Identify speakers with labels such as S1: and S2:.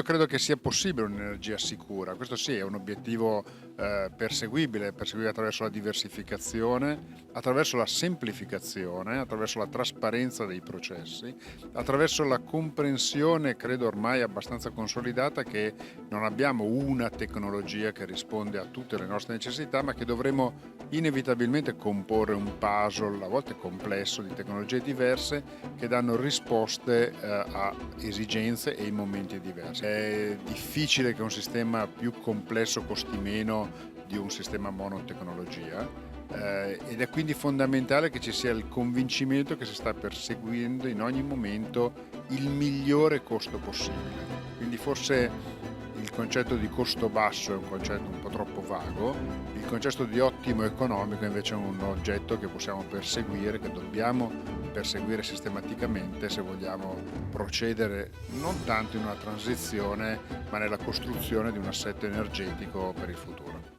S1: io credo che sia possibile un'energia sicura. Questo sì, è un obiettivo perseguibile attraverso la diversificazione, attraverso la semplificazione, attraverso la trasparenza dei processi, attraverso la comprensione, credo ormai abbastanza consolidata, che non abbiamo una tecnologia che risponde a tutte le nostre necessità, ma che dovremo inevitabilmente comporre un puzzle, a volte complesso, di tecnologie diverse che danno risposte a esigenze e in momenti diversi. È difficile che un sistema più complesso costi meno di un sistema monotecnologia, ed è quindi fondamentale che ci sia il convincimento che si sta perseguendo in ogni momento il migliore costo possibile. Quindi forse il concetto di costo basso è un concetto un po' troppo vago, il concetto di ottimo economico invece è un oggetto che possiamo perseguire, che dobbiamo perseguire sistematicamente se vogliamo procedere non tanto in una transizione, ma nella costruzione di un assetto energetico per il futuro.